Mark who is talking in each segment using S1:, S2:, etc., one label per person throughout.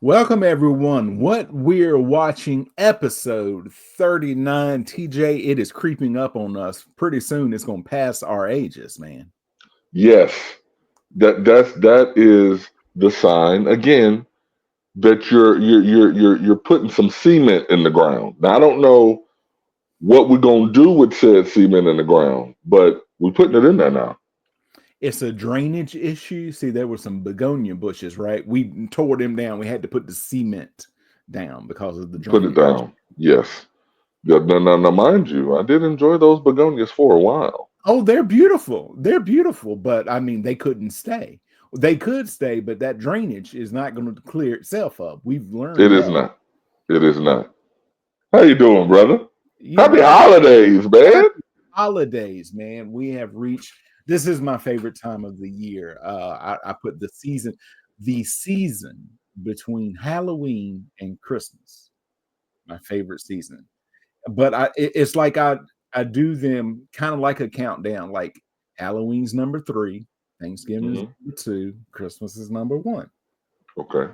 S1: Welcome, everyone. What we're watching, episode 39. TJ, it is creeping up on us. Pretty soon, it's going to pass our ages, man.
S2: Yes, that is the sign again that you're putting some cement in the ground. Now I don't know what we're gonna do with said cement in the ground, but we're putting it in there now.
S1: It's a drainage issue. See, there were some begonia bushes, right? We tore them down. We had to put the cement down because of the
S2: Put it
S1: drainage issue.
S2: down. Yes. Yeah, now, mind you, I did enjoy those begonias for a while.
S1: Oh, they're beautiful. They're beautiful, but I mean, they couldn't stay. They could stay, but that drainage is not going to clear itself up. We've
S2: It
S1: learned
S2: is
S1: that.
S2: not. It is not. How you doing, brother?
S1: You
S2: Happy
S1: know,
S2: holidays, man.
S1: happy holidays, man. We have reached. This is my favorite time of the year. I put the season between Halloween and Christmas, my favorite season. But it's like I do them kind of like a countdown. Like Halloween's number 3, Thanksgiving is
S2: Hmm.
S1: number 2, Christmas is number 1.
S2: Okay,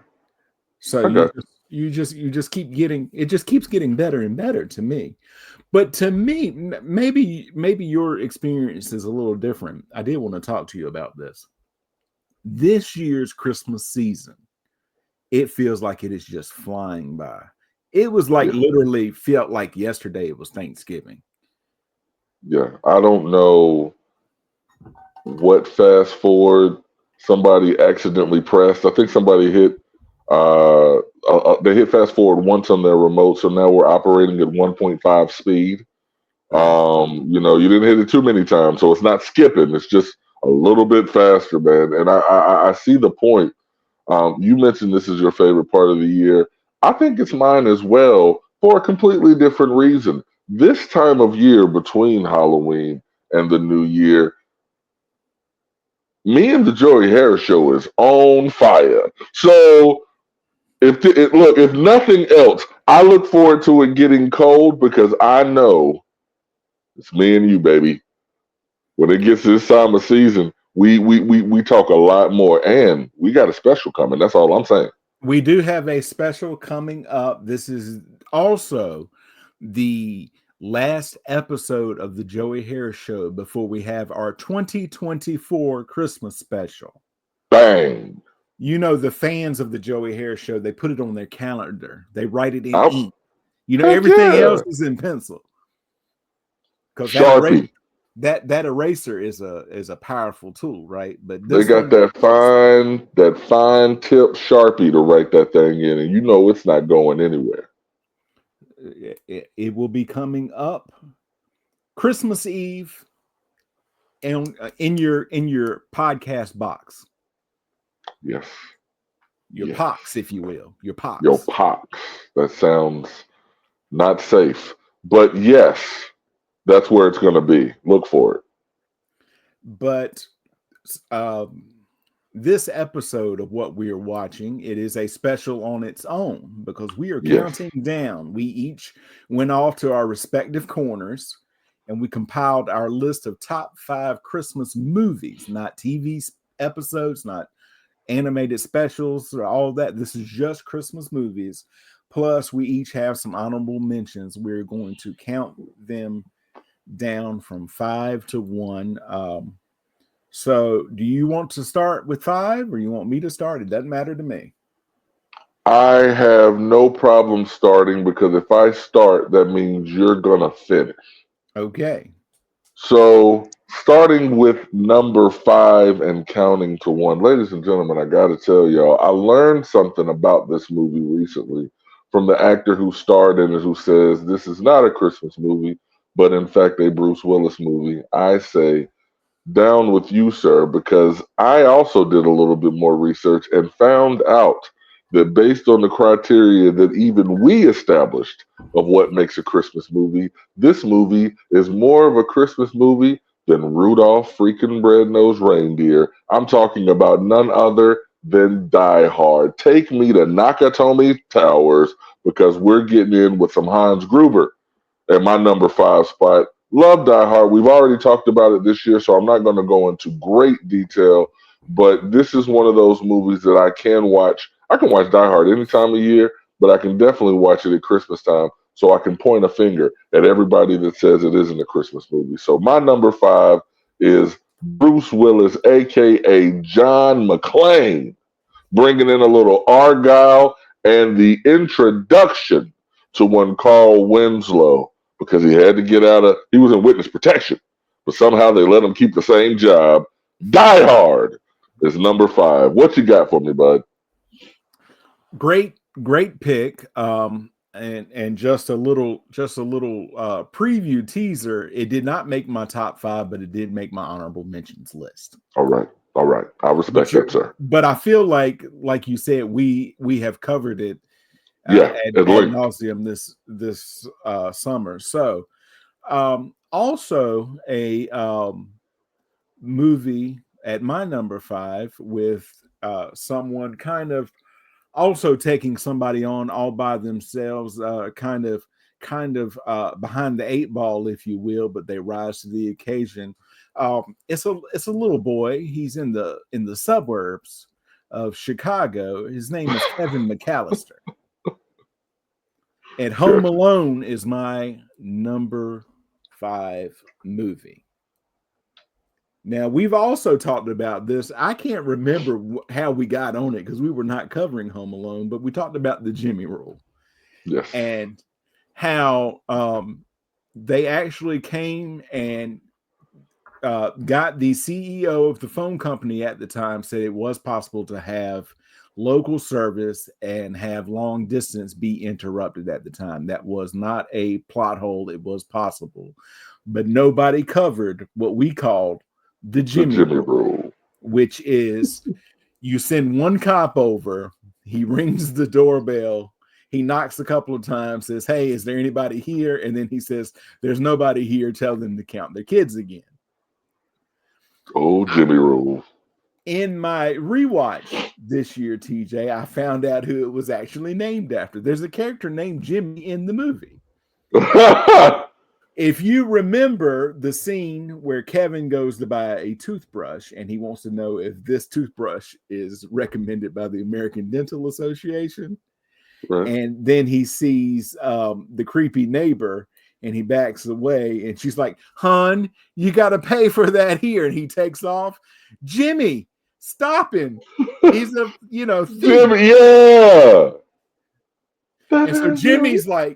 S1: So
S2: I got
S1: you just keep getting it. Just keeps getting better and better to me. But to me, maybe your experience is a little different. I did want to talk to you about this. This year's Christmas season, it feels like it is just flying by. It was like
S2: you.
S1: literally felt like yesterday it was Thanksgiving.
S2: Yeah, I don't know what fast forward somebody accidentally pressed. I think somebody hit they hit fast forward once on their remote, so now we're operating at 1.5 speed.
S1: Right.
S2: You didn't hit it too many times, so it's not skipping. It's just a little bit faster, man. And I see the point. You mentioned this is your favorite part of the year. I think it's mine as well for a completely different reason. This time of year between Halloween and the New Year, me and the Joey Harris show is on fire. So if nothing else, I look forward to it getting cold because I know it's me and you, baby. When it gets to this time of season, we talk a lot more, and we got a special coming. That's all I'm saying.
S1: We do have a special coming up. This is also the last episode of the Joey Harris Show before we have our 2024 Christmas special.
S2: Bang!
S1: You know, the fans of the Joey Harris Show, they put it on their calendar. They write it in
S2: I'll,
S1: ink. You know,
S2: heck
S1: everything else
S2: yeah,
S1: is in pencil because
S2: Sharpie.
S1: that eraser is a powerful tool, right? But
S2: They
S1: this
S2: got
S1: one,
S2: that fine tip Sharpie to write that thing in, and you know it's not going anywhere.
S1: it will be coming up Christmas Eve and in your podcast box,
S2: Yes,
S1: your
S2: yes.
S1: pox, if you will, your
S2: Yo,
S1: pox.
S2: pox. That sounds not safe, but yes, that's where it's going to be. Look for it.
S1: But um, this episode of what we are watching, it is a special on its own because we are
S2: Yes.
S1: counting down. We each went off to our respective corners and we compiled our list of top 5 Christmas movies, not TV episodes, not animated specials or all that. This is just Christmas movies. Plus, we each have some honorable mentions. We're going to count them down from 5 to 1. So, do you want to start with 5 or you want me to start? It doesn't matter to me.
S2: I have no problem starting because if I start, that means you're going to finish.
S1: Okay.
S2: So, starting with number 5 and counting to 1. Ladies and gentlemen, I got to tell y'all, I learned something about this movie recently from the actor who starred in it who says this is not a Christmas movie, but in fact a Bruce Willis movie. I say, down with you, sir, because I also did a little bit more research and found out that based on the criteria that even we established of what makes a Christmas movie, this movie is more of a Christmas movie than Rudolph freaking Red-Nosed Reindeer. I'm talking about none other than Die Hard. Take me to Nakatomi Towers because we're getting in with some Hans Gruber at my number 5 spot. Love Die Hard. We've already talked about it this year, so I'm not going to go into great detail. But this is one of those movies that I can watch I can watch Die Hard any time of year, but I can definitely watch it at Christmas time, so I can point a finger at everybody that says it isn't a Christmas movie. So my number 5 is Bruce Willis, aka John McClane, bringing in a little Argyle and the introduction to one Carl Winslow, because he had to get out of, he was in witness protection, but somehow they let him keep the same job. Die Hard is number 5. What you got for me, bud?
S1: Great pick. And just a little preview teaser. It did not make my top 5, but it did make my honorable mentions list.
S2: All right. I respect that, sir.
S1: But I feel like you said, we have covered it ad nauseum this summer. So also a movie at my number 5 with someone kind of also taking somebody on all by themselves, kind of behind the 8 ball, if you will, but they rise to the occasion. It's a little boy. He's in the suburbs of Chicago. His name is Kevin McAllister. And Home Alone is my number 5 movie. Now, we've also talked about this. I can't remember how we got on it because we were not covering Home Alone, but we talked about the Jimmy rule.
S2: Yes.
S1: And how they actually came and got the CEO of the phone company at the time, said it was possible to have local service and have long distance be interrupted at the time. That was not a plot hole. It was possible. But nobody covered what we called the Jimmy rule, which is you send one cop over, he rings the doorbell, he knocks a couple of times, says, "Hey, is there anybody here?" And then he says, "There's nobody here. Tell them to count their kids again."
S2: Oh, Jimmy rule.
S1: In my rewatch this year, TJ, I found out who it was actually named after. There's a character named Jimmy in the movie. If you remember the scene where Kevin goes to buy a toothbrush and he wants to know if this toothbrush is recommended by the American Dental Association, right. And then he sees the creepy neighbor and he backs away and she's like, "Hun, you got to pay for that here." And he takes off. Jimmy, stop him. He's a, thief.
S2: Jimmy, yeah.
S1: And so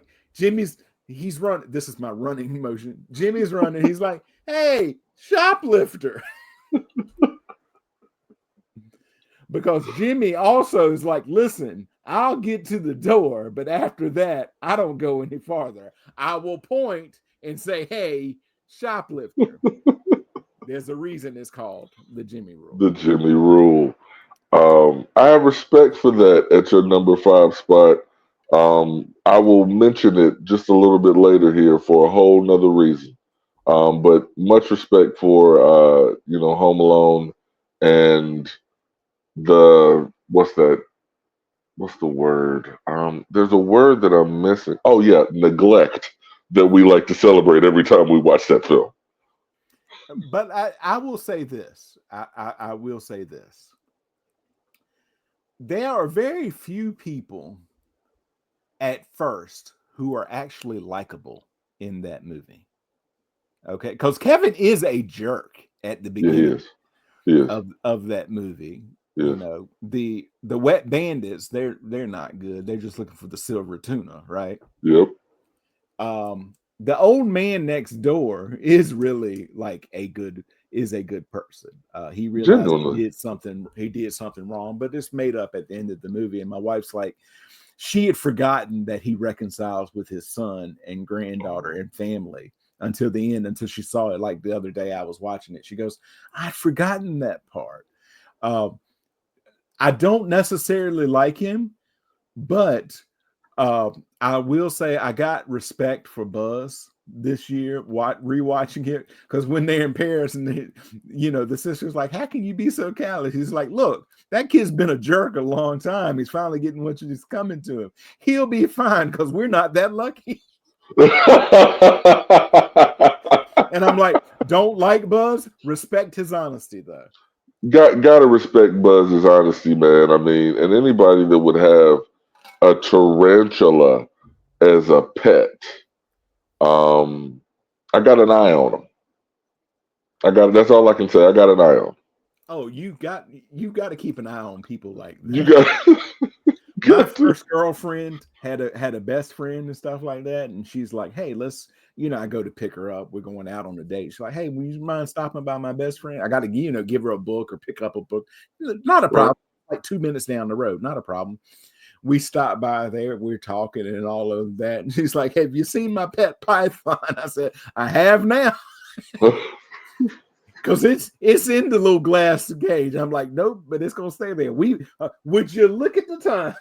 S1: he's running. This is my running motion. Jimmy's running. He's like, "Hey, shoplifter." Because Jimmy also is like, "Listen, I'll get to the door, but after that, I don't go any farther. I will point and say, 'Hey, shoplifter.'" There's a reason it's called the Jimmy rule.
S2: The Jimmy rule. I have respect for that at your number 5 spot. I will mention it just a little bit later here for a whole nother reason. But much respect for Home Alone and what's the word? There's a word that I'm missing. Oh yeah, neglect, that we like to celebrate every time we watch that film.
S1: But I will say this. I will say this. There are very few people at first who are actually likable in that movie. Okay, because Kevin is a jerk at the beginning of that movie. Yes. The wet bandits, they're not good. They're just looking for the silver tuna, right?
S2: Yep.
S1: The old man next door is really like a good person. He realized he did something wrong, but it's made up at the end of the movie. And my wife's like, she had forgotten that he reconciles with his son and granddaughter and family until the end, until she saw it like the other day I was watching it. She goes, "I'd forgotten that part." I don't necessarily like him, but I will say I got respect for Buzz this year rewatching it, because when they're in Paris and the sister's like, "How can you be so callous?" He's like, "Look, that kid's been a jerk a long time. He's finally getting what is coming to him. He'll be fine because we're not that lucky." And I'm like, don't like Buzz, respect his honesty though.
S2: Gotta respect Buzz's honesty, man. I mean, and anybody that would have a tarantula as a pet, um, I got an eye on them. I got that's all I can say. I got an eye on 'em.
S1: Oh, you got to keep an eye on people like
S2: You
S1: that.
S2: got,
S1: My
S2: got to.
S1: first girlfriend had a best friend and stuff like that, and she's like, "Hey, let's." I go to pick her up. We're going out on a date. She's like, "Hey, would you mind stopping by my best friend? I got to, give her a book or pick up a book. Not a
S2: Right.
S1: problem. Like 2 minutes down the road, not a problem." We stopped by there. We're talking and all of that. And she's like, "Have you seen my pet python?" I said, "I have now." Because it's in the little glass cage. I'm like, nope, but it's gonna stay there. Would you look at the time?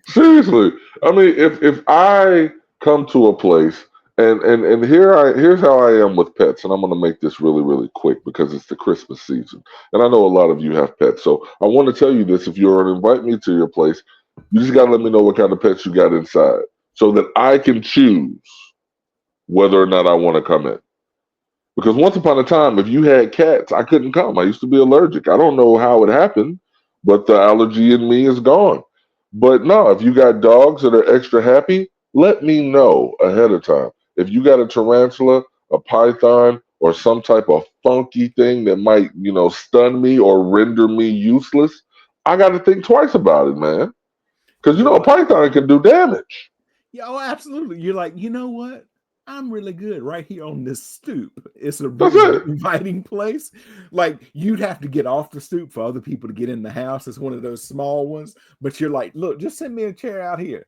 S2: Seriously, I mean, if I come to a place and here's how I am with pets, and I'm going to make this really really quick because it's the Christmas season, and I know a lot of you have pets, so I want to tell you this: if you're to invite me to your place, you just got to let me know what kind of pets you got inside, so that I can choose whether or not I want to come in. Because once upon a time, if you had cats, I couldn't come. I used to be allergic. I don't know how it happened, but the allergy in me is gone. But no, if you got dogs that are extra happy, let me know ahead of time. If you got a tarantula, a python, or some type of funky thing that might, stun me or render me useless, I got to think twice about it, man. Because,
S1: You know
S2: a
S1: what?
S2: python can do damage.
S1: Yeah, oh, absolutely. You're like, you know what? I'm really good right here on this stoop. It's a
S2: That's
S1: really
S2: it.
S1: inviting place. Like you'd have to get off the stoop for other people to get in the house. It's one of those small ones. But you're like, look, just send me a chair out here.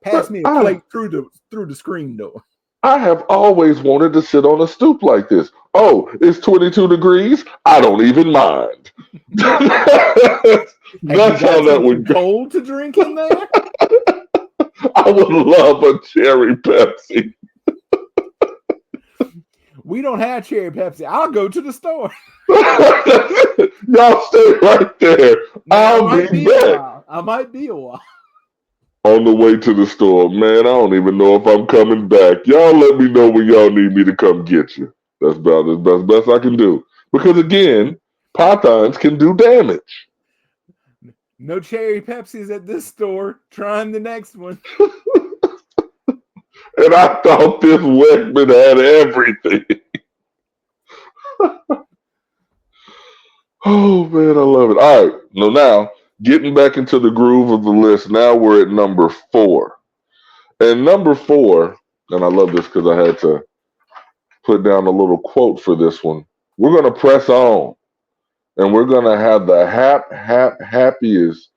S1: Pass
S2: But
S1: me a
S2: I
S1: plate through the screen door.
S2: I have always wanted to sit on a stoop like this. Oh, it's 22 degrees? I don't even mind.
S1: Have you
S2: That's how
S1: got
S2: that
S1: something
S2: would go.
S1: cold to drink in there?
S2: I would love a cherry Pepsi.
S1: We don't have cherry Pepsi. I'll go to the store.
S2: Y'all stay right there.
S1: Now I
S2: I'll be
S1: might be a
S2: back.
S1: while. I might be a while.
S2: On the way to the store, man, I don't even know if I'm coming back. Y'all let me know when y'all need me to come get you. That's about the best I can do. Because again, pythons can do damage.
S1: No cherry Pepsis at this store. Trying the next one.
S2: And I thought this Wegman had everything. Oh man, I love it. All right, now getting back into the groove of the list. Now we're at number 4, and number 4, and I love this because I had to put down a little quote for this one. We're gonna press on, and we're gonna have the happiest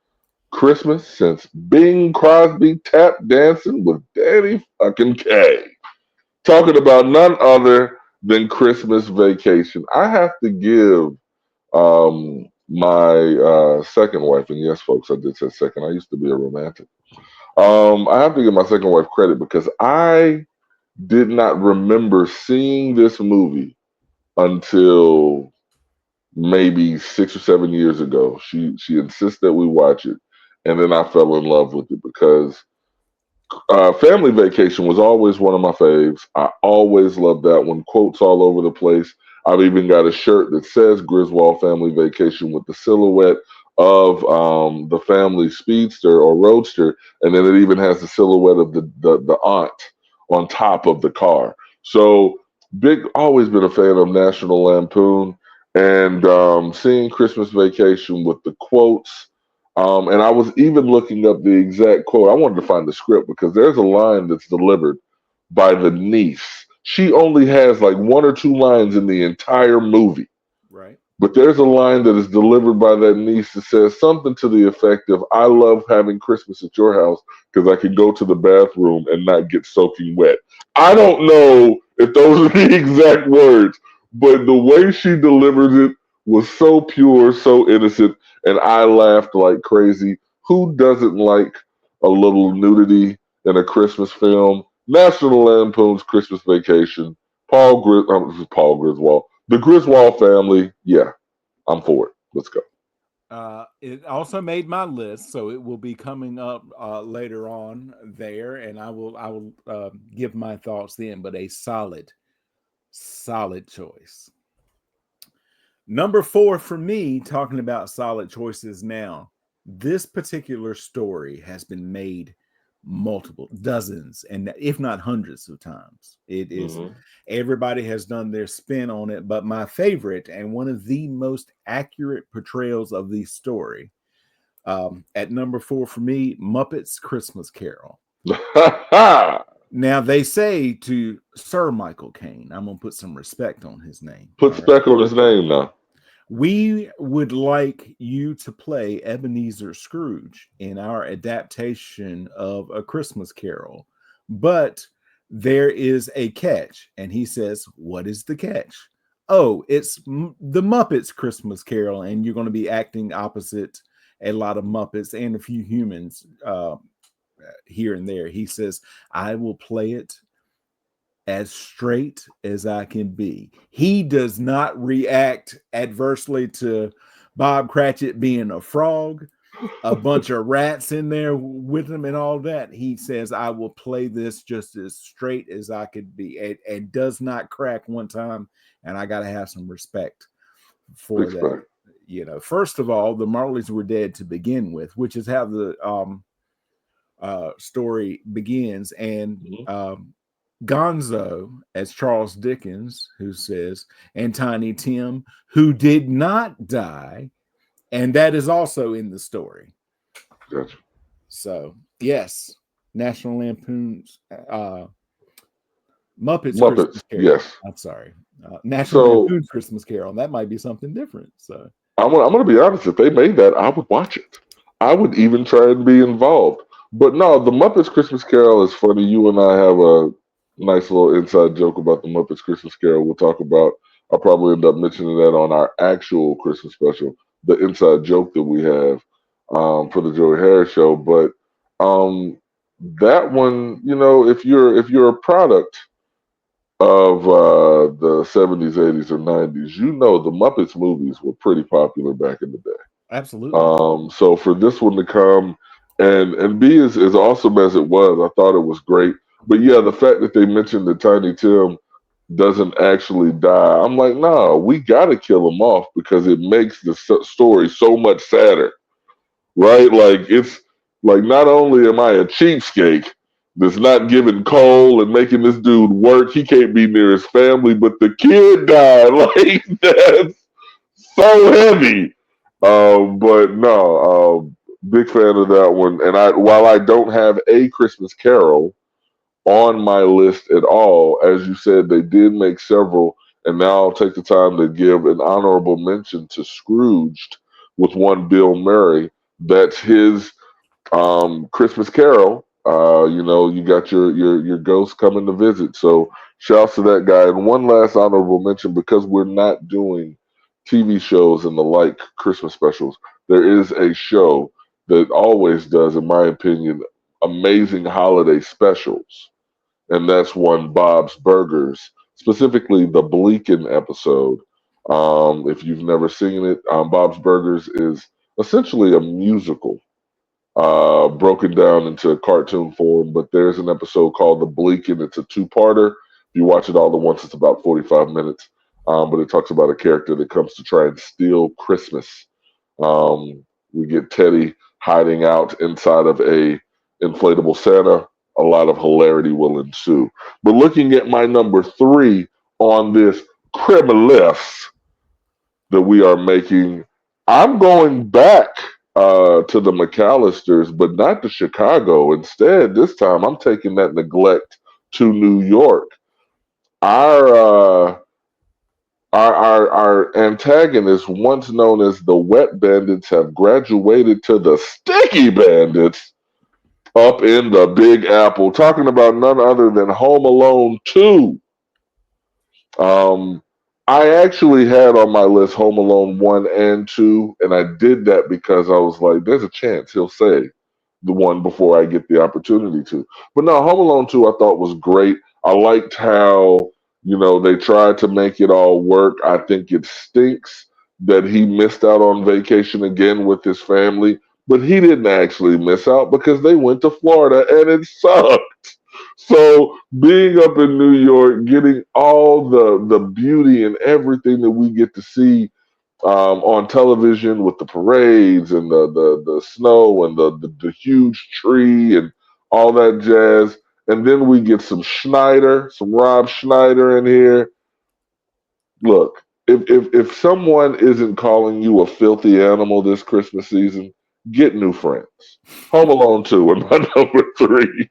S2: Christmas since Bing Crosby tap dancing with Danny fucking Kaye. Talking about none other than Christmas Vacation. I have to give my second wife, and yes, folks, I did say second. I used to be a romantic. I have to give my second wife credit because I did not remember seeing this movie until maybe 6 or 7 years ago. She insisted that we watch it, and then I fell in love with it because Family Vacation was always one of my faves. I always loved that one. Quotes all over the place. I've even got a shirt that says Griswold Family Vacation with the silhouette of the family speedster or roadster, and then it even has the silhouette of the aunt on top of the car. So big, always been a fan of National Lampoon, and seeing Christmas Vacation with the quotes, and I was even looking up the exact quote. I wanted to find the script because there's a line that's delivered by the niece. She only has like one or two lines in the entire movie,
S1: Right.
S2: but there's a line that is delivered by that niece that says something to the effect of, I love having Christmas at your house because I can go to the bathroom and not get soaking wet. I don't know if those are the exact words, but the way she delivers it was so pure, so innocent, and I laughed like crazy. Who doesn't like a little nudity in a Christmas film? National Lampoon's Christmas Vacation. Paul Griswold. The Griswold family. Yeah, I'm for it. Let's go.
S1: It also made my list, so it will be coming up later on there, and I will give my thoughts then. But a solid choice. Number 4 for me, talking about solid choices now. This particular story has been made multiple dozens and if not hundreds of times. It is
S2: Hmm.
S1: everybody has done their spin on it, but my favorite and one of the most accurate portrayals of the story, at number 4 for me, Muppets Christmas Carol. Now they say to Sir Michael Caine, I'm gonna put some respect on his name.
S2: Put
S1: All right.
S2: spec on his name now.
S1: We would like you to play Ebenezer Scrooge in our adaptation of A Christmas Carol, but there is a catch. And he says, what is the catch? Oh, it's the Muppets Christmas Carol, and you're going to be acting opposite a lot of Muppets and a few humans here and there. He says, I will play it as straight as I can be. He does not react adversely to Bob Cratchit being a frog, a bunch of rats in there with him, and all that. He says, I will play this just as straight as I could be, and does not crack one time. And I got to have some respect for
S2: Big
S1: that.
S2: spec.
S1: You know, first of all, the Marleys were dead to begin with, which is how the story begins. And
S2: Mhm.
S1: Gonzo as Charles Dickens, who says, and Tiny Tim, who did not die. And that is also in the story.
S2: Gotcha.
S1: So, yes, National Lampoon's Muppets Christmas
S2: Muppets,
S1: Carol.
S2: yes.
S1: I'm sorry. National
S2: So
S1: Lampoon's Christmas Carol. That might be something different. So,
S2: I'm gonna be honest. If they made that, I would watch it. I would even try and be involved. But no, the Muppets Christmas Carol is funny. You and I have a nice little inside joke about the Muppets Christmas Carol. We'll talk about. I'll probably end up mentioning that on our actual Christmas special, the inside joke that we have for the Joey Harris show. But um, that one, if you're a product of the 70s, 80s, or 90s, the Muppets movies were pretty popular back in the day.
S1: absolutely.
S2: So for this one to come and be as awesome as it was, I thought it was great. But yeah, the fact that they mentioned that Tiny Tim doesn't actually die, I'm like, nah, we gotta kill him off because it makes the story so much sadder, right? Like it's like not only am I a cheapskate that's not giving coal and making this dude work, he can't be near his family, but the kid died. Like that's so heavy. But no, big fan of that one. And while I don't have a Christmas Carol on my list at all, as you said, they did make several. And now I'll take the time to give an honorable mention to Scrooged with one Bill Murray. That's his Christmas Carol. You got your ghost coming to visit. So shouts to that guy. And one last honorable mention because we're not doing TV shows and the like Christmas specials. There is a show that always does, in my opinion, amazing holiday specials, and that's one Bob's Burgers, specifically the Bleakin episode. If you've never seen it, Bob's Burgers is essentially a musical broken down into cartoon form. But there's an episode called The Bleak, and it's a two-parter. If you watch it all at once, it's about 45 minutes. But it talks about a character that comes to try and steal Christmas. We get Teddy hiding out inside of a inflatable Santa. A lot of hilarity will ensue. But looking at my number 3 on this creme list that we are making, I'm going back to the McAllisters, but not to Chicago. Instead, this time I'm taking that neglect to New York. Our our antagonists, once known as the Wet Bandits, have graduated to the Sticky Bandits up in the Big Apple. Talking about none other than Home Alone 2. Um, I actually had on my list Home Alone 1 and 2, and I did that because I was like, there's a chance he'll say the one before I get the opportunity to. But no, Home Alone 2 I thought was great. I liked how, they tried to make it all work. I think it stinks that he missed out on vacation again with his family, but he didn't actually miss out because they went to Florida and it sucked. So being up in New York, getting all the beauty and everything that we get to see on television with the parades and the snow and the huge tree and all that jazz. And then we get some Schneider, some Rob Schneider in here. Look, if someone isn't calling you a filthy animal this Christmas season, get new friends. Home Alone 2 and my number 3.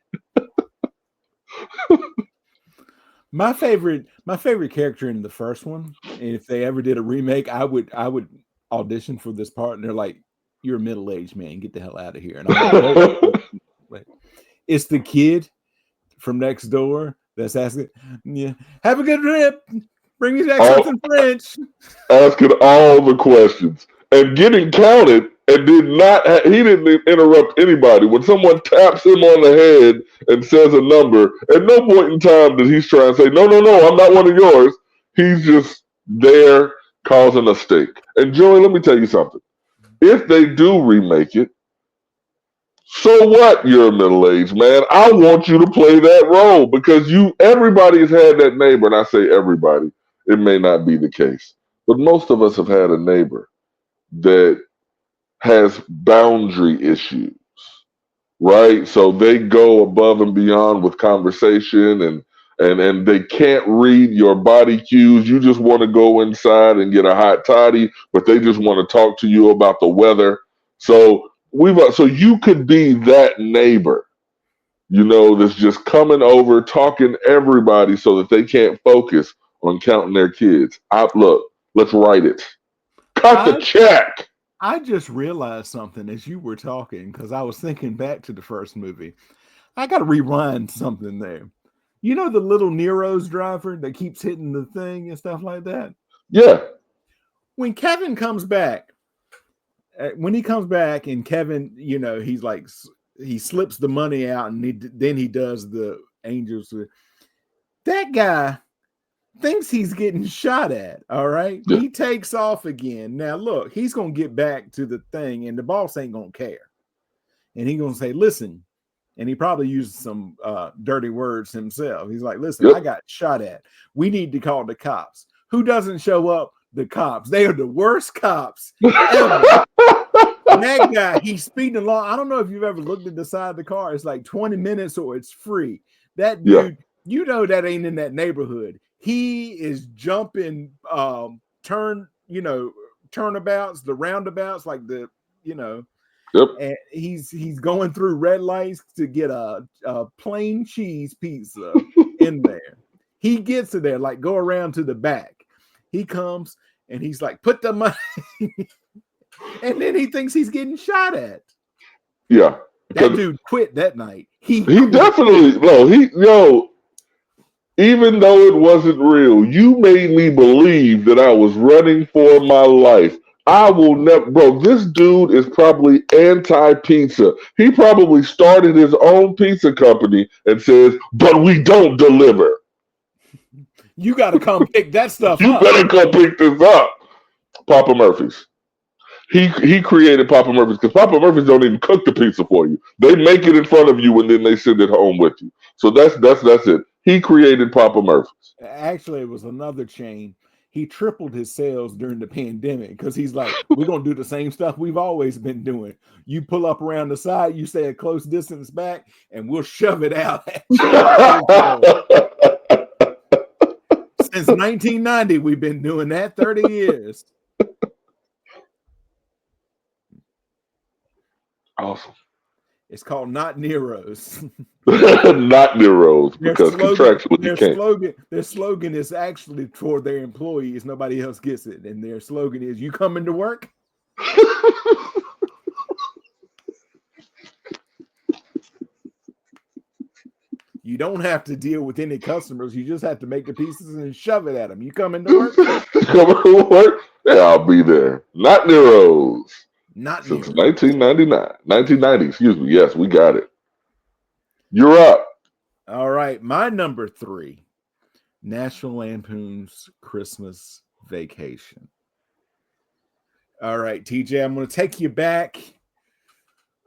S1: My favorite character in the first one, and if they ever did a remake, I would audition for this part, and they're like, "You're a middle-aged man, get the hell out of here." And I'm like, "Nope." It's the kid from next door that's asking, "Yeah, have a good trip. Bring me back something French."
S2: Asking all the questions and getting counted, and he didn't interrupt anybody. When someone taps him on the head and says a number, at no point in time did he try and say, no, I'm not one of yours. He's just there causing a stink. And Joey, let me tell you something. If they do remake it, so what? You're a middle-aged man. I want you to play that role because everybody's had that neighbor, and I say everybody. It may not be the case, but most of us have had a neighbor that has boundary issues, right? So they go above and beyond with conversation and they can't read your body cues. You just want to go inside and get a hot toddy, but they just want to talk to you about the weather. So you could be that neighbor, that's just coming over, talking to everybody so that they can't focus on counting their kids. Look, let's write it. Cut the check.
S1: I just realized something as you were talking because I was thinking back to the first movie. I got to rewind something there. You know the little Nero's driver that keeps hitting the thing and stuff like that?
S2: Yeah.
S1: When Kevin comes back, and Kevin, he's like, he slips the money out and then he does the angels. That guy thinks he's getting shot at. All right. Yeah. He takes off again. Now, look, he's going to get back to the thing and the boss ain't going to care. And he's going to say, listen, and he probably used some dirty words himself. He's like, listen, I got shot at. We need to call the cops. Who doesn't show up? The cops. They are the worst cops ever. That guy, he's speeding along. I don't know if you've ever looked at the side of the car. It's like 20 minutes or it's free. That dude, that ain't in that neighborhood. He is jumping turnabouts, the roundabouts, like and he's going through red lights to get a plain cheese pizza in there. He gets to there, like go around to the back. He comes and he's like, put the money. And then he thinks he's getting shot at.
S2: Yeah.
S1: That dude quit that night. He
S2: definitely, even though it wasn't real, you made me believe that I was running for my life. I will never, bro, this dude is probably anti-pizza. He probably started his own pizza company and says, but we don't deliver.
S1: You got to come pick that stuff up.
S2: You better come pick this up. Papa Murphy's. He created Papa Murphy's because Papa Murphy's don't even cook the pizza for you. They make it in front of you and then they send it home with you. So that's it. He created Papa Murphy's.
S1: Actually, it was another chain. He tripled his sales during the pandemic because he's like, we're going to do the same stuff we've always been doing. You pull up around the side, you stay a close distance back, and we'll shove it out. Since 1990, we've been doing that 30 years.
S2: Awesome.
S1: It's called Not Nero's.
S2: Not Nero's, because contractually you can't.
S1: Their slogan is actually for their employees. Nobody else gets it. And their slogan is, you coming to work? You don't have to deal with any customers. You just have to make the pieces and shove it at them. You coming to work?
S2: Coming to work? Yeah, I'll be there. Not Nero's.
S1: Not
S2: since 1990, excuse me. Yes, we got it. You're up.
S1: All right. My number 3, National Lampoon's Christmas Vacation. All right, TJ, I'm going to take you back.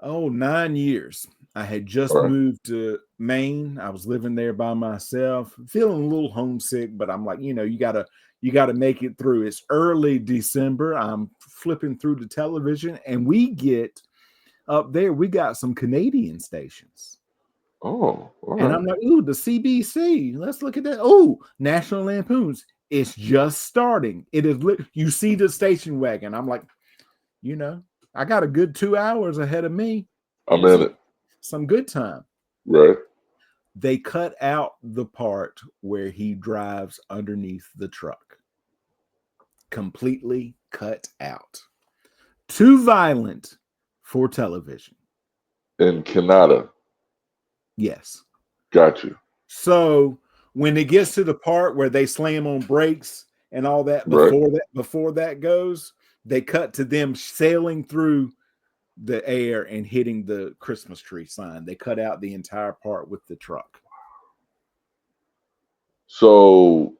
S1: 9 years. I had just moved to Maine. I was living there by myself, feeling a little homesick, but I'm like, you gotta make it through. It's early December. I'm flipping through the television, and we get up there. We got some Canadian stations.
S2: Oh, all
S1: And
S2: right.
S1: I'm like, ooh, the CBC. Let's look at that. Oh, National Lampoons. It's just starting. It is. You see the station wagon. I'm like, I got a good 2 hours ahead of me.
S2: I'm in it.
S1: Some good time.
S2: Right.
S1: They cut out the part where he drives underneath the truck. Completely cut out. Too violent for television.
S2: In Canada.
S1: Yes.
S2: Got you.
S1: So when it gets to the part where they slam on brakes and all that, before that goes, they cut to them sailing through the air and hitting the Christmas tree sign. They cut out the entire part with the truck.
S2: So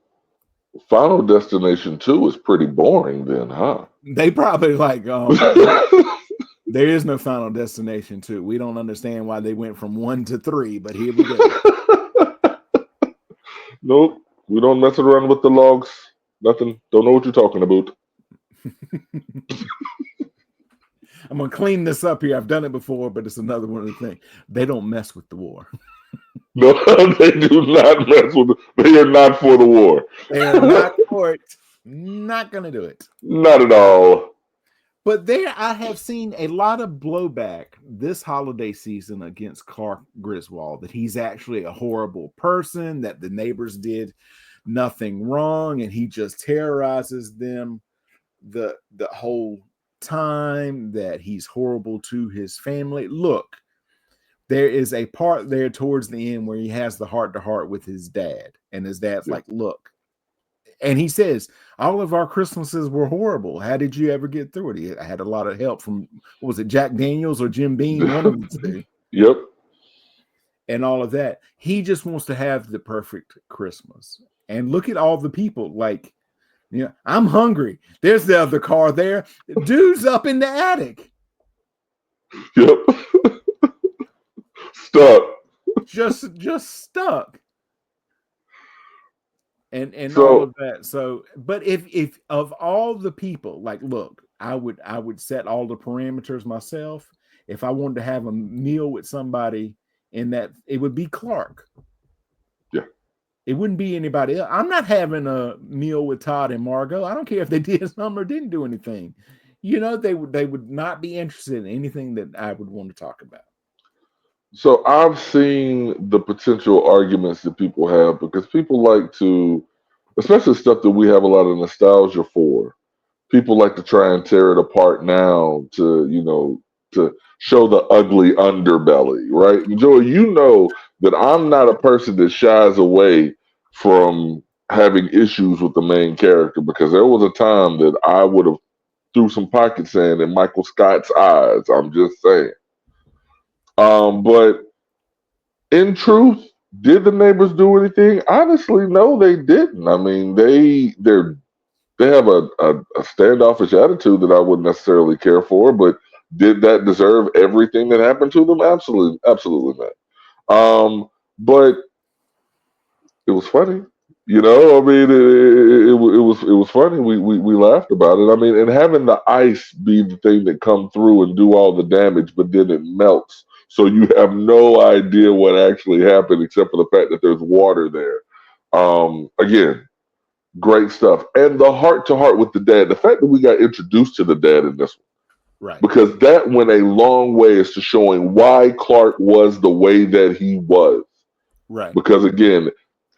S2: Final Destination 2 is pretty boring then, huh?
S1: They probably like, there is no Final Destination 2. We don't understand why they went from 1 to 3, but here we go.
S2: Nope. We don't mess around with the logs. Nothing. Don't know what you're talking about.
S1: I'm going to clean this up here. I've done it before, but it's another one of the things. They don't mess with the war.
S2: No, they do not mess with it. They are not for the war.
S1: They are not for it. Not going to do it.
S2: Not at all.
S1: But there, I have seen a lot of blowback this holiday season against Clark Griswold, that he's actually a horrible person, that the neighbors did nothing wrong, and he just terrorizes them the whole time, that he's horrible to his family. Look, there is a part there towards the end where he has the heart-to-heart with his dad, and his dad's like, look, and he says, all of our Christmases were horrible. How did you ever get through it? I had a lot of help from, what was it, Jack Daniels or Jim Beam? One of the two.
S2: Yep.
S1: And all of that. He just wants to have the perfect Christmas. And look at all the people. Like, I'm hungry. There's the other car there. Dude's up in the attic.
S2: Yep. Stuck.
S1: Just stuck. And
S2: so,
S1: all of that. So, but if of all the people, like, look, I would set all the parameters myself. If I wanted to have a meal with somebody in that, it would be Clark.
S2: Yeah.
S1: It wouldn't be anybody else. I'm not having a meal with Todd and Margot. I don't care if they did something or didn't do anything. They would not be interested in anything that I would want to talk about.
S2: So I've seen the potential arguments that people have, because people like to, especially stuff that we have a lot of nostalgia for, people like to try and tear it apart now to show the ugly underbelly, right? Joey, that I'm not a person that shies away from having issues with the main character, because there was a time that I would have threw some pocket sand in Michael Scott's eyes. I'm just saying. But in truth, did the neighbors do anything? Honestly, no, they didn't. I mean, they have a standoffish attitude that I wouldn't necessarily care for, but did that deserve everything that happened to them? Absolutely, absolutely not. But it was funny. I mean, it was funny. We laughed about it. I mean, and having the ice be the thing that come through and do all the damage, but then it melts, so you have no idea what actually happened, except for the fact that there's water there. Again, great stuff. And the heart-to-heart with the dad. The fact that we got introduced to the dad in this one,
S1: right?
S2: Because that went a long way as to showing why Clark was the way that he was,
S1: right?
S2: Because again,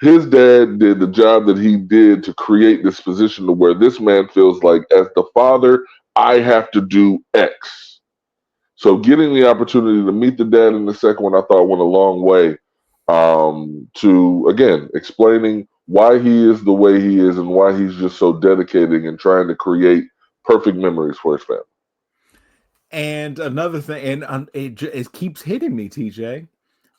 S2: his dad did the job that he did to create this position to where this man feels like, as the father, I have to do X. So getting the opportunity to meet the dad in the second one, I thought went a long way to, again, explaining why he is the way he is and why he's just so dedicated and trying to create perfect memories for his family.
S1: And another thing, and it keeps hitting me, TJ.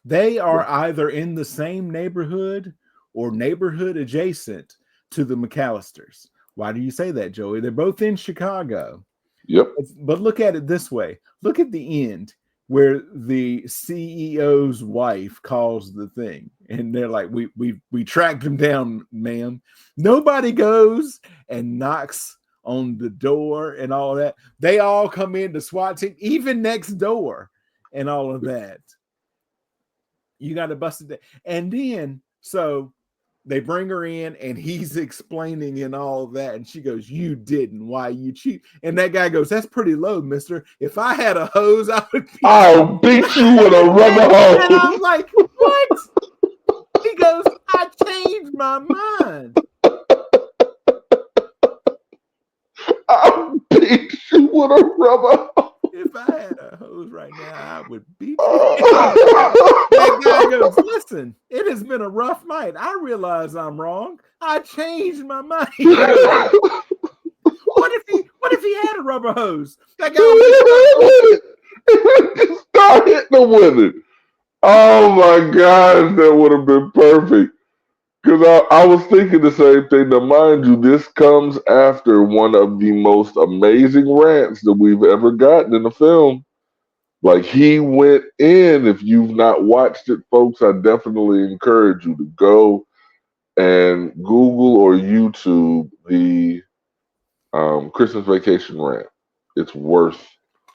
S1: They are either in the same neighborhood or neighborhood adjacent to the McAllisters. Why do you say that, Joey? They're both in Chicago.
S2: Yep.
S1: But look at it this way. Look at the end. where the CEO's wife calls the thing, and they're like, "We tracked him down, ma'am." Nobody goes and knocks on the door and all that. They all come in, the SWAT team, even next door, and all of that. You got to bust it, and then so they bring her in, and he's explaining and all that, and she goes, "You didn't. Why you cheat?" And that guy goes, "That's pretty low, mister. If I had a hose, I would beat
S2: I'll beat you with a rubber hose."
S1: And I'm like, "What?" He goes, "I changed my mind.
S2: I'll beat you with a rubber hose.
S1: If I had a hose right now, I would beat you." That guy goes, "Listen, it has been a rough night. I realize I'm wrong. I changed my mind." What if he had a rubber hose? That guy
S2: would start hitting him with it. Oh my gosh, that would have been perfect. Because I was thinking the same thing. Now, mind you, this comes after one of the most amazing rants that we've ever gotten in a film. Like, he went in. If you've not watched it, folks, I definitely encourage you to go and Google or YouTube the Christmas Vacation rant. It's worth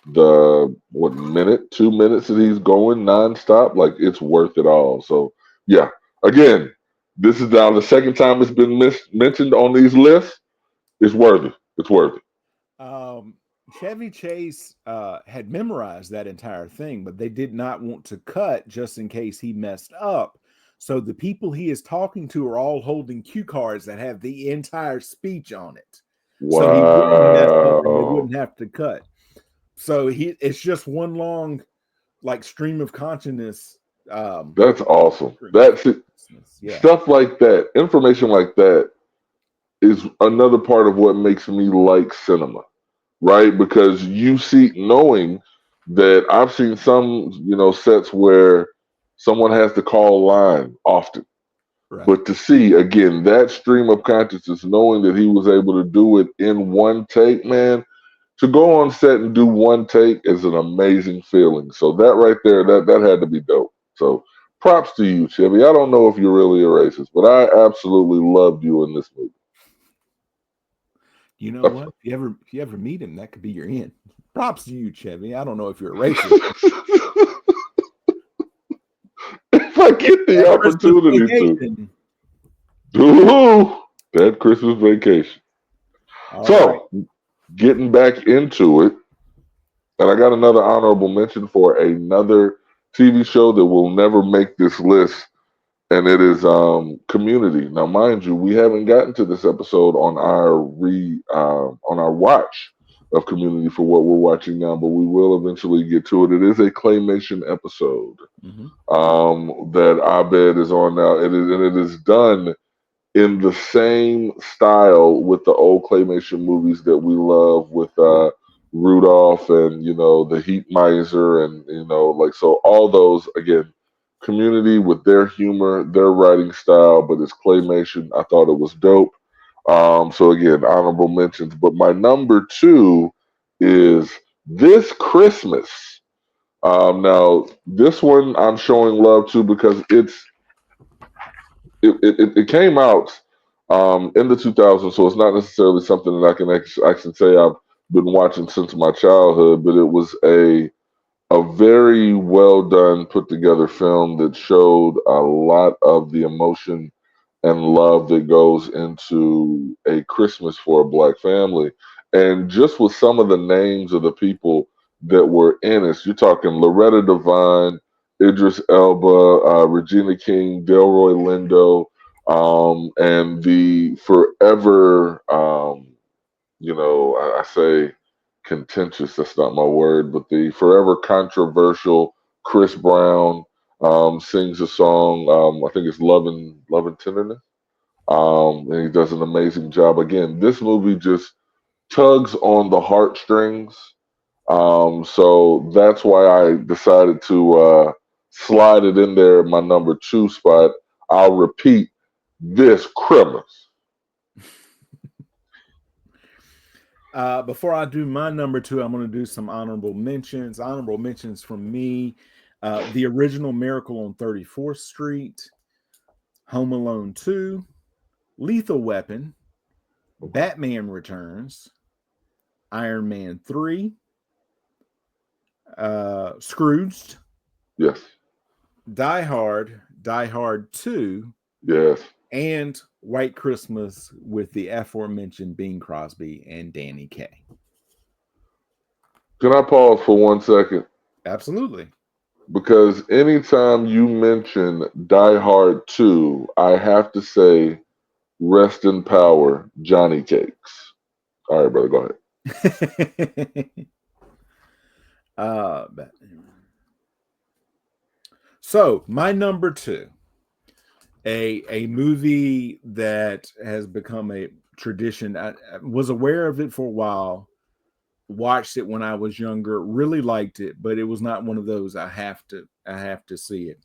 S2: the 2 minutes that he's going nonstop. Like, it's worth it all. So yeah, again, this is now the second time it's been mentioned on these lists. It's worth it. It's worth it.
S1: Chevy Chase had memorized that entire thing, but they did not want to cut just in case he messed up. So the people he is talking to are all holding cue cards that have the entire speech on it.
S2: Wow.
S1: So he wouldn't mess up and they wouldn't have to cut. So it's just one long like stream of consciousness.
S2: That's awesome. That's it. Yeah. Stuff like that, information like that is another part of what makes me like cinema, right? Because you see, knowing that I've seen some, sets where someone has to call line often. Right. But to see, again, that stream of consciousness, knowing that he was able to do it in one take, man, to go on set and do one take is an amazing feeling. So that right there, that had to be dope. So props to you, Chevy. I don't know if you're really a racist, but I absolutely loved you in this movie.
S1: You know what? If you ever meet him, that could be your end. Props to you, Chevy. I don't know if you're a racist.
S2: If I get the opportunity to do that Christmas Vacation. All so, right. Getting back into it, and I got another honorable mention for another TV show that will never make this list, and it is Community. Now, mind you, we haven't gotten to this episode on our watch of Community for what we're watching now, but we will eventually get to it. It is a claymation episode that Abed is on now. It is done in the same style with the old claymation movies that we love, with Rudolph and the Heat Miser, and so all those, again, Community with their humor, their writing style, but it's claymation. I thought it was dope. So again, honorable mentions. But my number 2 is This Christmas. Now this one I'm showing love to because it came out in the 2000s, so it's not necessarily something that I can say I've been watching since my childhood, but it was a very well done, put together film that showed a lot of the emotion and love that goes into a Christmas for a Black family. And just with some of the names of the people that were in it, you're talking Loretta Devine, Idris Elba, Regina King, Delroy Lindo, and the forever, I say contentious, that's not my word, but the forever controversial Chris Brown sings a song. I think it's Love and Tenderness. And he does an amazing job. Again, this movie just tugs on the heartstrings. So that's why I decided to slide it in there, my number 2 spot. I'll repeat, This Christmas.
S1: Before I do my number 2, I'm going to do some honorable mentions. Honorable mentions from me: the original Miracle on 34th Street, Home Alone 2, Lethal Weapon, Batman Returns, Iron Man 3, Scrooged,
S2: Yes.
S1: Die Hard 2,
S2: Yes.
S1: and White Christmas with the aforementioned Bing Crosby and Danny Kaye.
S2: Can I pause for 1 second?
S1: Absolutely.
S2: Because anytime you mention Die Hard 2, I have to say, rest in power, Johnny Cakes. All right, brother, go ahead.
S1: So my number 2, a movie that has become a tradition. I was aware of it for a while, watched it when I was younger, really liked it, but it was not one of those I have to see it.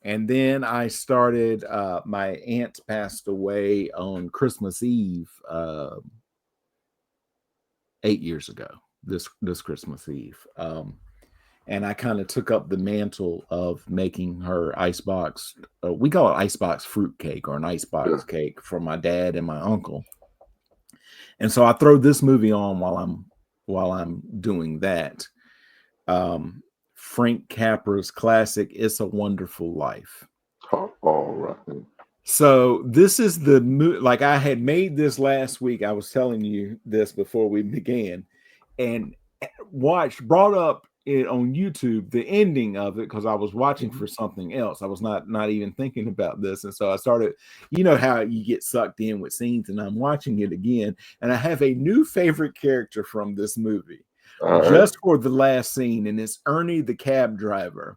S1: And then I started. My aunt passed away on Christmas Eve, 8 years ago. This Christmas Eve, and I kind of took up the mantle of making her icebox. We call it icebox fruit cake or an icebox cake for my dad and my uncle. And so I throw this movie on while I'm doing that. Frank Capra's classic "It's a Wonderful Life."
S2: All right.
S1: So this is the like I had made this last week. I was telling you this before we began, and brought up it on YouTube, the ending of it, because I was watching for something else. I was not even thinking about this, and so I started. You know how you get sucked in with scenes, and I'm watching it again, and I have a new favorite character from this movie. Just for the last scene, and it's Ernie the cab driver.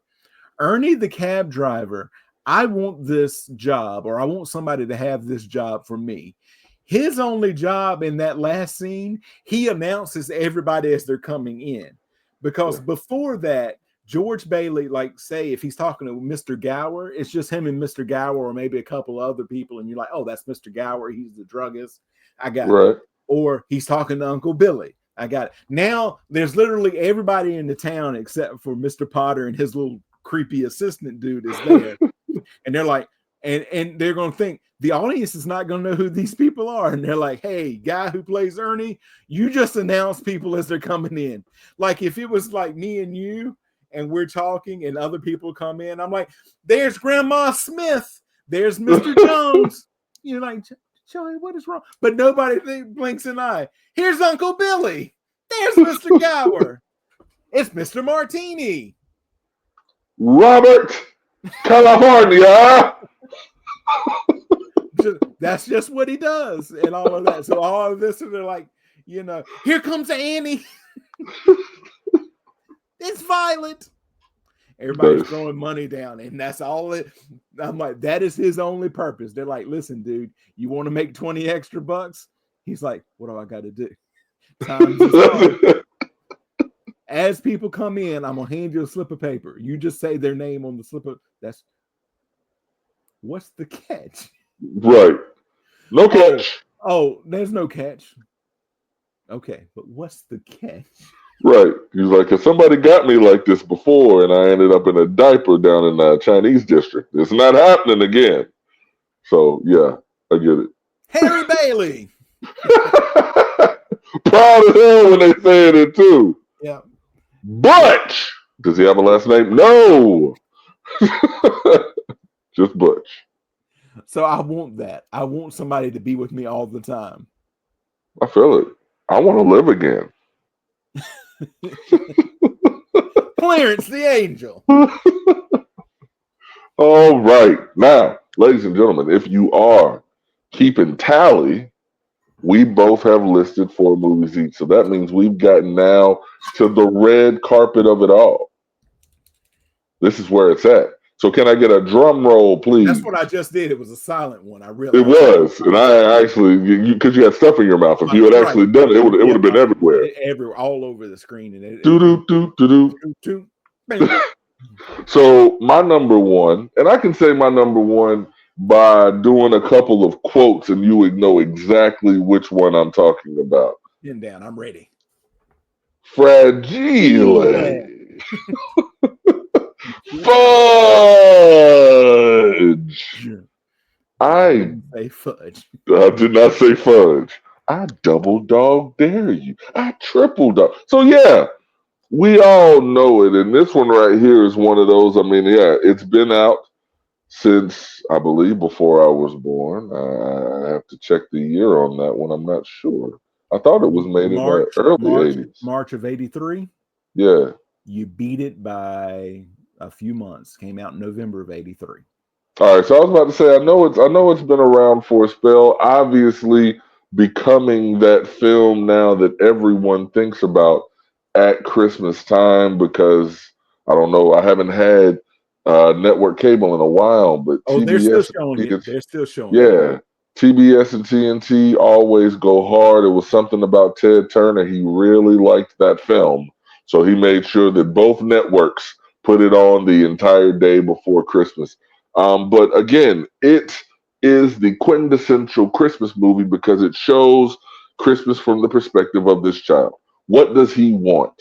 S1: Ernie the cab driver, I want this job, or I want somebody to have this job for me. His only job in that last scene, he announces everybody as they're coming in. Because before that, George Bailey, like, say, if he's talking to Mr. Gower, it's just him and Mr. Gower, or maybe a couple other people, and you're like, oh, that's Mr. Gower. He's the druggist. I got it. Or he's talking to Uncle Billy. I got it. Now there's literally everybody in the town except for Mr. Potter and his little creepy assistant dude is there. And they're like, and they're going to think the audience is not going to know who these people are. And they're like, hey, guy who plays Ernie, you just announce people as they're coming in. Like if it was like me and you and we're talking and other people come in, I'm like, there's Grandma Smith. There's Mr. Jones. You're like, Joey, what is wrong? But nobody blinks an eye. Here's Uncle Billy. There's Mr. Gower. It's Mr. Martini.
S2: Robert, California.
S1: That's just what he does, and all of that. So all of this, and they're like, you know, here comes Annie. It's Violet. Everybody's throwing money down, and that's all it. I'm like, that is his only purpose. They're like, listen, dude, you want to make 20 extra bucks? He's like, what do I got to do? Time to as people come in, I'm gonna hand you a slip of paper. You just say their name on the slip of what's the catch?
S2: Right. No catch.
S1: Oh, there's no catch. Okay, but what's the catch?
S2: Right. He's like, if somebody got me like this before and I ended up in a diaper down in the Chinese district, it's not happening again. So, yeah, I get it.
S1: Harry Bailey.
S2: Proud of hell when they said it, too.
S1: Yeah.
S2: Butch. Does he have a last name? No. Just Butch.
S1: So I want that. I want somebody to be with me all the time.
S2: I feel it. I want to live again.
S1: Clarence the Angel.
S2: All right. Now, ladies and gentlemen, if you are keeping tally, we both have listed 4 movies each. So that means we've gotten now to the red carpet of it all. This is where it's at. So can I get a drum roll, please?
S1: That's what I just did. It was a silent one. I realized.
S2: It was. And I actually, because you had stuff in your mouth. If you had actually done it, it would have been everywhere.
S1: Everywhere, all over the screen.
S2: So my number one, and I can say my number one by doing a couple of quotes, and you would know exactly which one I'm talking about.
S1: Pin down. I'm ready.
S2: Fragile. Fudge.
S1: I didn't say fudge.
S2: I did not say fudge. I double dog dare you. I triple dog. So yeah, we all know it. And this one right here is one of those. I mean, yeah, it's been out since I believe before I was born. I have to check the year on that one. I'm not sure. I thought it was made in the early 80s.
S1: March of 83.
S2: Yeah.
S1: You beat it by a few months. Came out in November of 83.
S2: All right, so I was about to say, I know it's been around for a spell. Obviously, becoming that film now that everyone thinks about at Christmas time because I don't know, I haven't had network cable in a while, but
S1: they're still
S2: TBS,
S1: showing it. They're still showing it.
S2: yeah, TBS and TNT always go hard. It was something about Ted Turner. He really liked that film, so he made sure that both networks put it on the entire day before Christmas. But again, it is the quintessential Christmas movie because it shows Christmas from the perspective of this child. What does he want?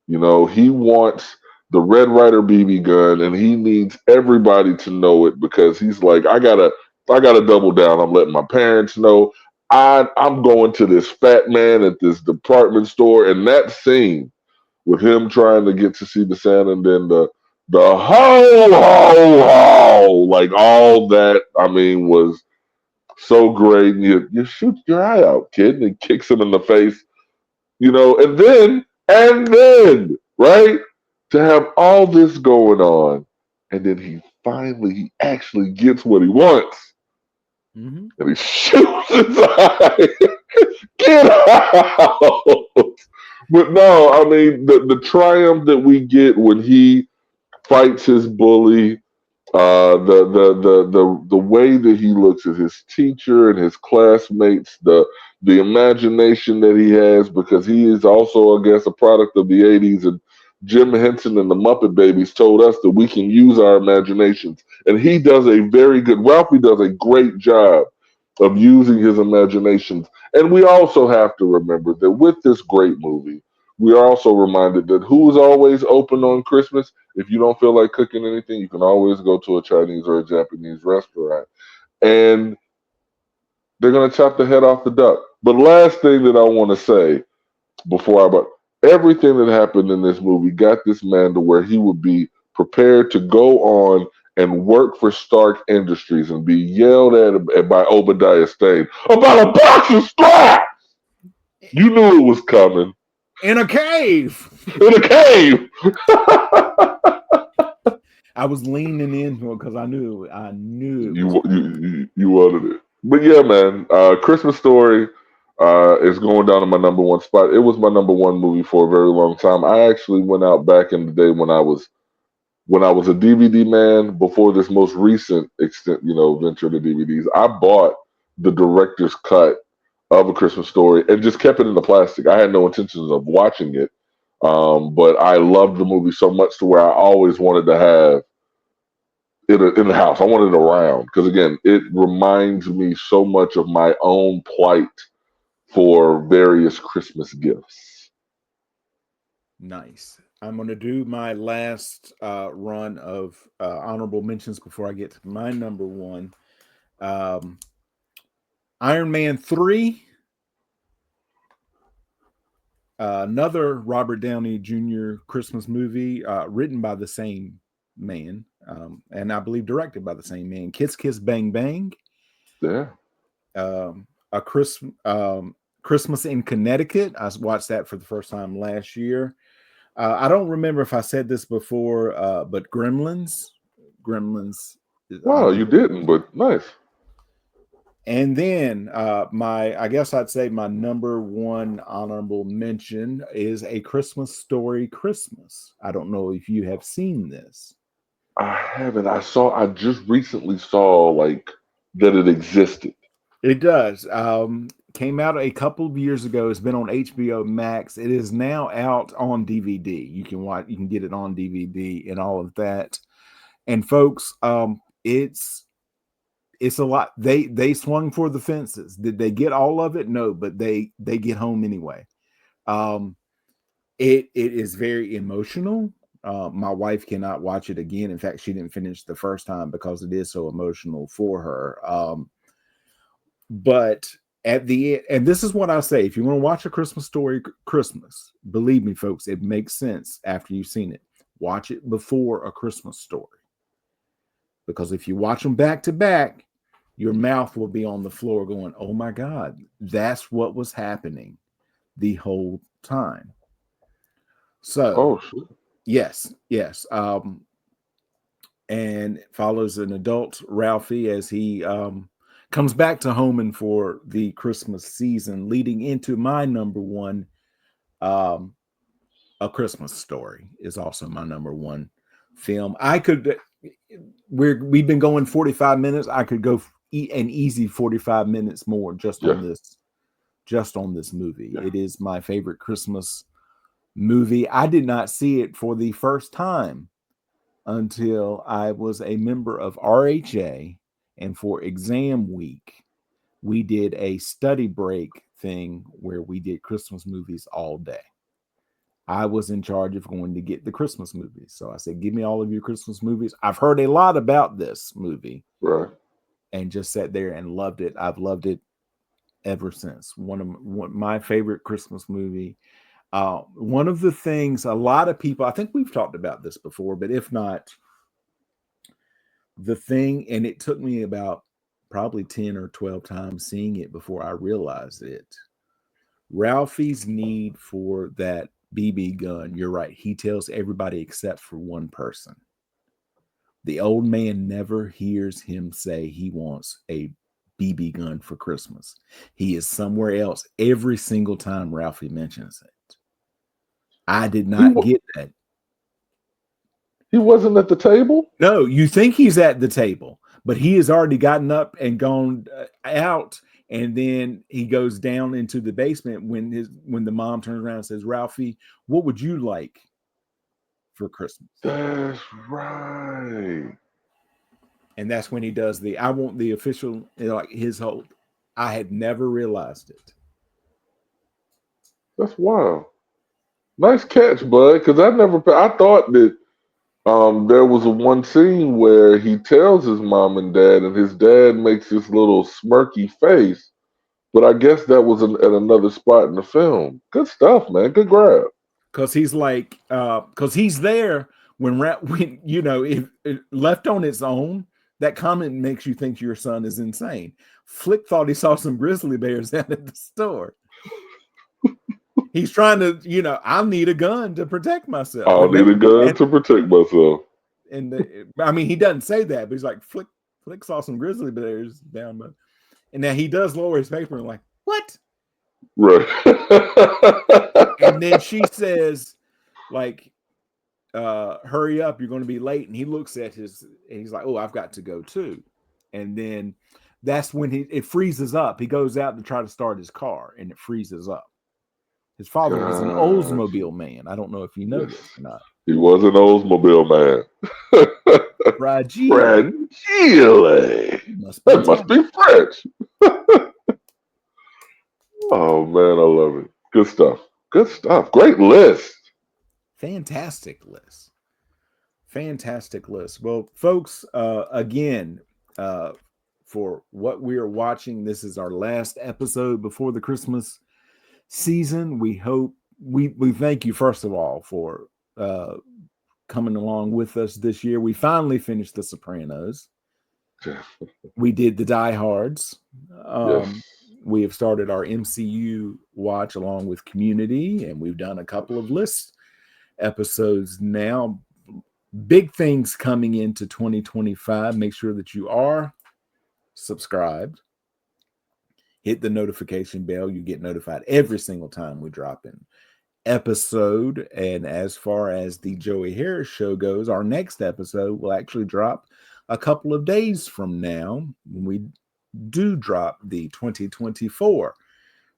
S2: You know, he wants the Red Ryder BB gun, and he needs everybody to know it because he's like, I gotta double down. I'm letting my parents know. I'm going to this fat man at this department store, and that scene with him trying to get to see the Santa, and then the ho ho ho, like all that. I mean, was so great. You shoot your eye out, kid, and he kicks him in the face, you know, and then right to have all this going on, and then he actually gets what he wants, and he shoots his eye. Get out! But no, I mean the triumph that we get when he fights his bully, the way that he looks at his teacher and his classmates, the imagination that he has because he is also, I guess, a product of the '80s, and Jim Henson and the Muppet Babies told us that we can use our imaginations, and he does a very good. Ralphie does a great job of using his imaginations, and we also have to remember that with this great movie, we are also reminded that who is always open on Christmas. If you don't feel like cooking anything, you can always go to a Chinese or a Japanese restaurant, and they're going to chop the head off the duck. But last thing that I want to say but everything that happened in this movie got this man to where he would be prepared to go on and work for Stark Industries and be yelled at by Obadiah Stane about a box of scraps. You knew it was coming.
S1: In a cave.
S2: In a cave.
S1: I was leaning into it because I knew
S2: you wanted it. But yeah, man, Christmas Story is going down to my number one spot. It was my number one movie for a very long time. I actually went out back in the day when I was a DVD man before this most recent venture to DVDs. I bought the director's cut of A Christmas Story and just kept it in the plastic. I had no intentions of watching it, but I loved the movie so much to where I always wanted to have it in the house. I wanted it around because, again, it reminds me so much of my own plight for various Christmas gifts.
S1: Nice. I'm going to do my last run of honorable mentions before I get to my number one. Iron Man 3. Another Robert Downey Jr. Christmas movie written by the same man, and I believe directed by the same man. Kiss Kiss Bang Bang.
S2: Yeah.
S1: A Christmas in Connecticut. I watched that for the first time last year. I don't remember if I said this before, but Gremlins.
S2: Oh, you didn't, but nice.
S1: And then I guess I'd say my number one honorable mention is A Christmas Story Christmas. I don't know if you have seen this.
S2: I haven't. I just recently saw like that it existed.
S1: It does. Came out a couple of years ago. It's been on HBO Max. It is now out on DVD. You can get it on DVD and all of that. And folks, it's it's a lot. They swung for the fences. Did they get all of it? No, but they get home anyway. It is very emotional. My wife cannot watch it again. In fact, she didn't finish the first time because it is so emotional for her. But at the end, and this is what I say: if you want to watch A Christmas Story, Christmas, believe me, folks, it makes sense after you've seen it. Watch it before A Christmas Story, because if you watch them back to back, your mouth will be on the floor going, "Oh my God, that's what was happening the whole time." So, yes. And follows an adult Ralphie as he comes back to Homan for the Christmas season, leading into my number one. A Christmas Story is also my number one film. We've been going 45 minutes. I could go an easy 45 minutes more just on this movie. Yeah. It is my favorite Christmas movie. I did not see it for the first time until I was a member of RHA, and for exam week, we did a study break thing where we did Christmas movies all day. I was in charge of going to get the Christmas movies. So I said, give me all of your Christmas movies. I've heard a lot about this movie.
S2: Right.
S1: And just sat there and loved it. I've loved it ever since. One of my favorite Christmas movie. One of the things a lot of people, I think we've talked about this before, but if not, the thing, and it took me about probably 10 or 12 times seeing it before I realized it. Ralphie's need for that BB gun, you're right. He tells everybody except for one person. The old man never hears him say he wants a BB gun for Christmas. He is somewhere else every single time Ralphie mentions it. I did not get that.
S2: He wasn't at the table?
S1: No, you think he's at the table, but he has already gotten up and gone out, and then he goes down into the basement when the mom turns around and says, "Ralphie, what would you like for Christmas?"
S2: That's right.
S1: And that's when he does I want the official, like his whole. I had never realized it.
S2: That's wild. Nice catch, bud. Because I thought that there was one scene where he tells his mom and dad, and his dad makes this little smirky face. But I guess that was at another spot in the film. Good stuff, man. Good grab.
S1: Because he's like, because he's there when if left on its own, that comment makes you think your son is insane. Flick thought he saw some grizzly bears out at the store. He's trying to, I need a gun to protect myself.
S2: I'll need a gun to protect myself.
S1: And he doesn't say that, but he's like, Flick saw some grizzly bears down, but and now he does lower his paper and like, what?
S2: Right.
S1: And then she says, like, hurry up, you're going to be late. And he looks at and he's like, oh, I've got to go too. And then that's when it freezes up. He goes out to try to start his car and it freezes up. His father was an Oldsmobile man. I don't know if you know this or not.
S2: He was an Oldsmobile man.
S1: Fragile.
S2: That must be French. Oh, man, I love it. Good stuff. Good stuff. Great list.
S1: Fantastic list. Well, folks, again, for what we are watching, this is our last episode before the Christmas season. We hope we thank you first of all for coming along with us this year. We finally finished The Sopranos. We did the Die Hards.
S2: Yes.
S1: We have started our MCU watch along with Community, and we've done a couple of list episodes now. Big things coming into 2025. Make sure that you are subscribed. Hit the notification bell. You get notified every single time we drop an episode. And as far as the Joey Harris Show goes, our next episode will actually drop a couple of days from now when we do drop the 2024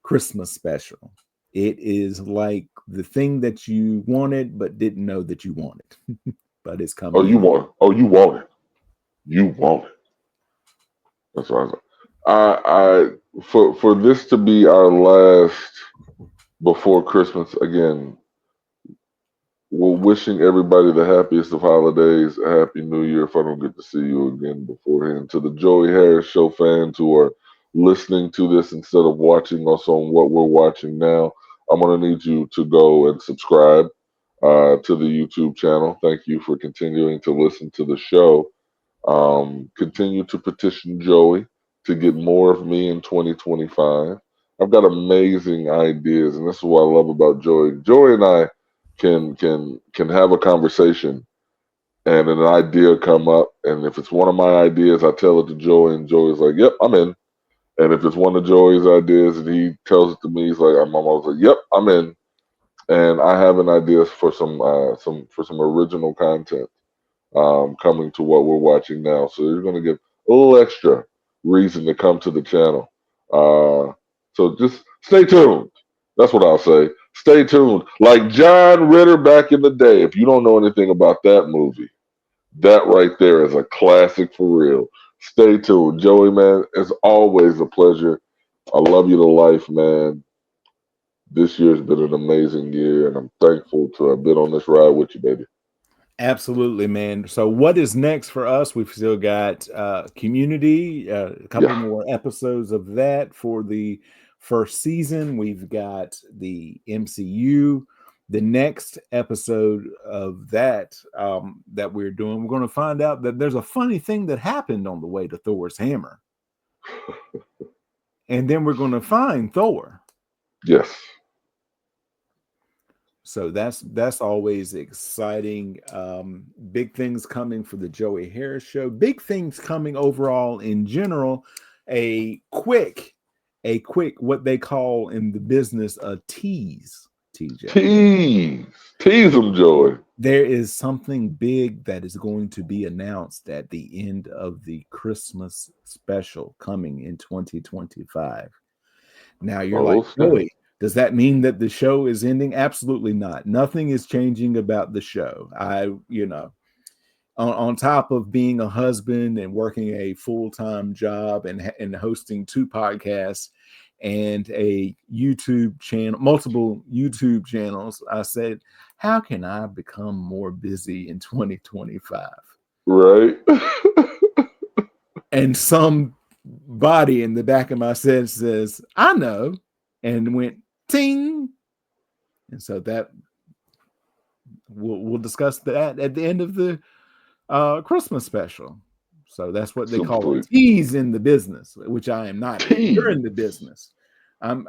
S1: Christmas special. It is like the thing that you wanted but didn't know that you wanted. But it's coming.
S2: You want it. You want it. That's right. I for this to be our last before Christmas again. We're wishing everybody the happiest of holidays, a happy new year if I don't get to see you again beforehand. To the Joey Harris Show fans who are listening to this instead of watching us on what we're watching now, I'm going to need you to go and subscribe to the YouTube channel. Thank you for continuing to listen to the show. Continue to petition Joey to get more of me in 2025. I've got amazing ideas, and this is what I love about Joey. Joey and I can have a conversation, and an idea come up, and if it's one of my ideas, I tell it to Joey, and Joey's like, "Yep, I'm in." And if it's one of Joey's ideas, and he tells it to me, he's like, "I'm almost like, yep, I'm in." And I have an idea for some original content coming to what we're watching now. So you're going to get a little extra reason to come to the channel. So just stay tuned. That's what I'll say. Stay tuned. Like John Ritter back in the day. If you don't know anything about that movie, that right there is a classic for real. Stay tuned. Joey, man, it's always a pleasure. I love you to life, man. This year's been an amazing year, and I'm thankful to have been on this ride with you, baby.
S1: Absolutely, man. So what is next for us? We've still got Community, a couple more episodes of that for the first season. We've got the MCU. The next episode of that that we're doing, we're going to find out that there's a funny thing that happened on the way to Thor's hammer. And then we're going to find Thor.
S2: Yes.
S1: So that's always exciting. Big things coming for the Joey Harris Show. Big things coming overall in general. A quick what they call in the business a tease. TJ.
S2: Tease them, Joey.
S1: There is something big that is going to be announced at the end of the Christmas special coming in 2025. Now you're like, Joey, does that mean that the show is ending? Absolutely not. Nothing is changing about the show. On top of being a husband and working a full-time job and hosting 2 podcasts and a YouTube channel, multiple YouTube channels, I said, how can I become more busy in 2025?
S2: Right.
S1: And somebody in the back of my head says, I know, and went ting. And so that we'll discuss that at the end of the Christmas special. So that's what they call a tease in the business, which I am not. You're in the business. I'm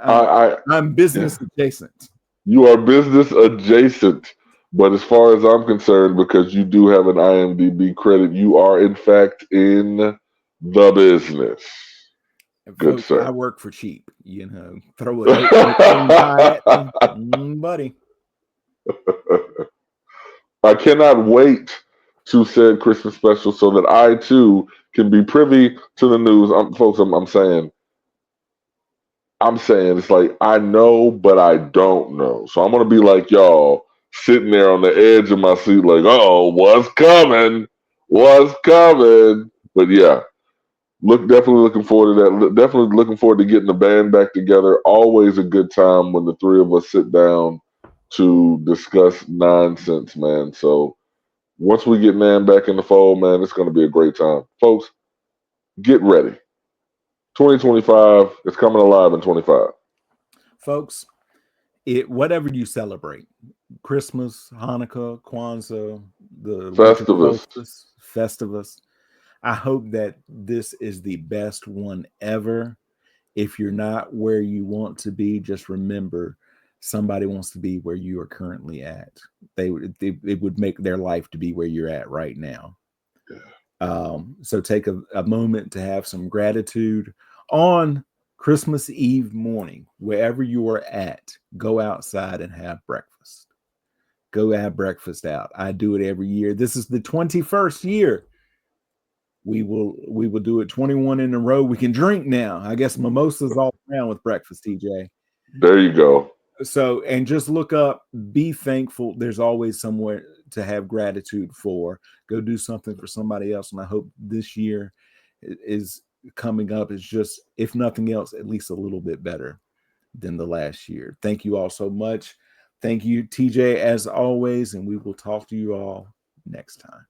S1: business adjacent.
S2: You are business adjacent. But as far as I'm concerned, because you do have an IMDb credit, you are in fact in the business. Good, sir.
S1: I work for cheap, throw it at me, buddy.
S2: I cannot wait to said Christmas special so that I too can be privy to the news. Folks, I'm saying it's like I know, but I don't know. So I'm gonna be like y'all, sitting there on the edge of my seat, like, oh, what's coming? What's coming? But yeah, definitely looking forward to that. Definitely looking forward to getting the band back together. Always a good time when the 3 of us sit down to discuss nonsense, man. So once we get man back in the fold, man, it's going to be a great time. Folks, get ready. 2025 is coming alive in 25.
S1: Folks, whatever you celebrate, Christmas, Hanukkah, Kwanzaa, the Festivus, I hope that this is the best one ever. If you're not where you want to be, just remember somebody wants to be where you are currently at. It would make their life to be where you're at right now. So take a moment to have some gratitude on Christmas Eve morning, wherever you are at. Go outside and have breakfast. Go have breakfast out. I do it every year. This is the 21st year. We will do it 21 in a row. We can drink now. I guess mimosas all around with breakfast, TJ.
S2: There you go.
S1: So, and just look up, be thankful. There's always somewhere to have gratitude for. Go do something for somebody else. And I hope this year is coming up is just, if nothing else, at least a little bit better than the last year. Thank you all so much. Thank you, TJ, as always, and we will talk to you all next time.